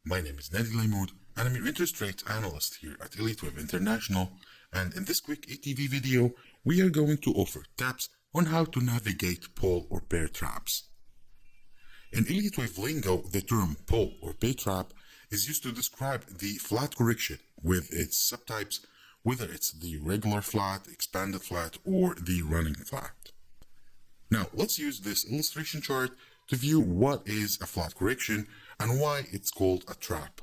My name is Elliott, and I'm your interest rate analyst here at Elliott International. And in this quick ATV video, we are going to offer tips on how to navigate pull or bear traps. In Elliott lingo, the term pull or bear trap is used to describe the flat correction with its subtypes, whether it's the regular flat, expanded flat, or the running flat. Now, let's use this illustration chart to view what is a flat correction and why it's called a trap.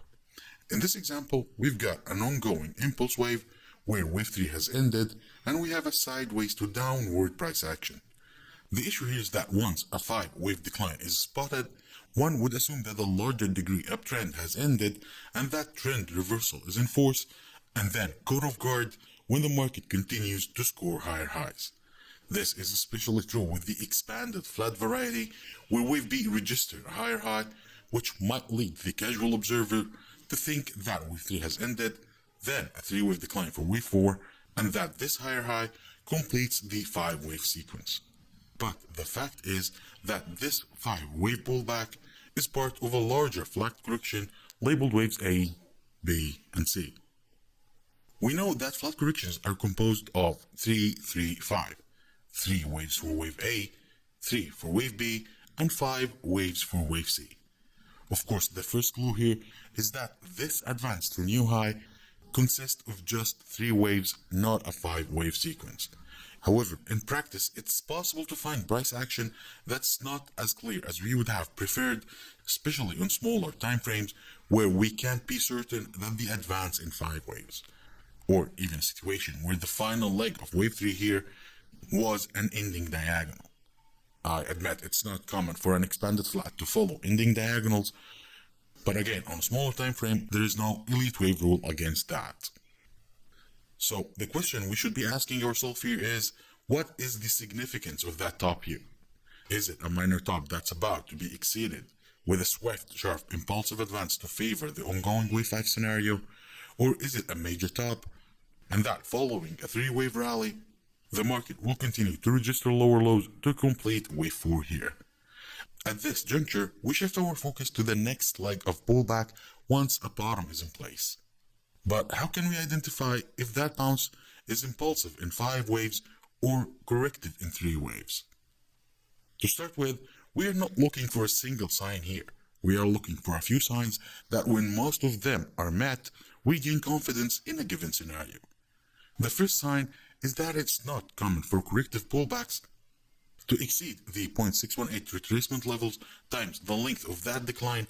In this example, we've got an ongoing impulse wave where wave 3 has ended and we have a sideways to downward price action. The issue here is that once a 5-wave decline is spotted, one would assume that the larger degree uptrend has ended and that trend reversal is in force, and then caught off guard when the market continues to score higher highs. This is especially true with the expanded flat variety, where wave B registered a higher high, which might lead the casual observer to think that wave 3 has ended, then a 3-wave decline for wave 4, and that this higher high completes the 5-wave sequence. But the fact is that this 5-wave pullback is part of a larger flat correction labeled waves A, B, and C. We know that flat corrections are composed of 3, 3, 5. 3 waves for wave A, 3 for wave B, and 5 waves for wave C. Of course, the first clue here is that this advance to new high consists of just 3 waves, not a 5-wave sequence. However, in practice, it's possible to find price action that's not as clear as we would have preferred, especially on smaller time frames where we can't be certain that the advance in 5 waves, or even a situation where the final leg of wave 3 here was an ending diagonal. I admit it's not common for an expanded flat to follow ending diagonals, but again, on a smaller time frame, there is no Elliott wave rule against that. So the question we should be asking ourselves here is, what is the significance of that top here? Is it a minor top that's about to be exceeded with a swift, sharp, impulsive advance to favor the ongoing wave 5 scenario? Or is it a major top, and that following a 3-wave rally, the market will continue to register lower lows to complete wave 4 here? At this juncture, we shift our focus to the next leg of pullback once a bottom is in place. But how can we identify if that bounce is impulsive in 5 waves or corrected in 3 waves? To start with, we are not looking for a single sign here. We are looking for a few signs that when most of them are met, we gain confidence in a given scenario. The first sign is that it's not common for corrective pullbacks to exceed the 0.618 retracement levels times the length of that decline.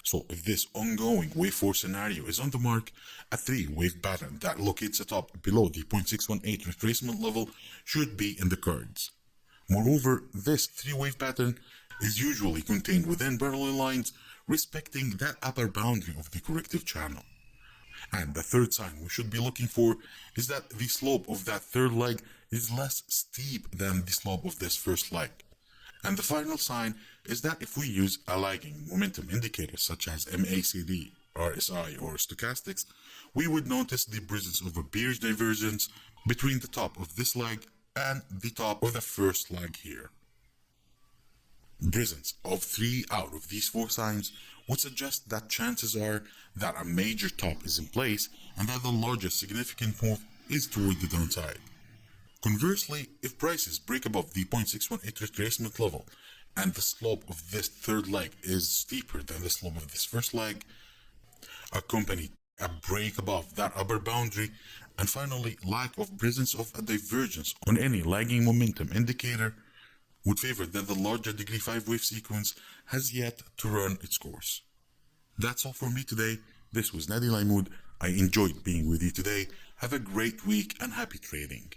So if this ongoing wave 4 scenario is on the mark, a 3-wave pattern that locates a top below the 0.618 retracement level should be in the cards. Moreover, this 3-wave pattern is usually contained within parallel lines respecting that upper boundary of the corrective channel. And the third sign we should be looking for is that the slope of that third leg is less steep than the slope of this first leg. And the final sign is that if we use a lagging momentum indicator such as MACD, RSI, or stochastics, we would notice the presence of a bearish divergence between the top of this leg and the top of the first leg here. Presence of 3 out of these 4 signs would suggest that chances are that a major top is in place and that the largest significant move is toward the downside. Conversely, if prices break above the 0.618 retracement level and the slope of this third leg is steeper than the slope of this first leg, accompanied a break above that upper boundary, and finally lack of presence of a divergence on any lagging momentum indicator, would favor that the larger degree 5-wave sequence has yet to run its course. That's all for me today. This was Elliott. I enjoyed being with you today. Have a great week and happy trading.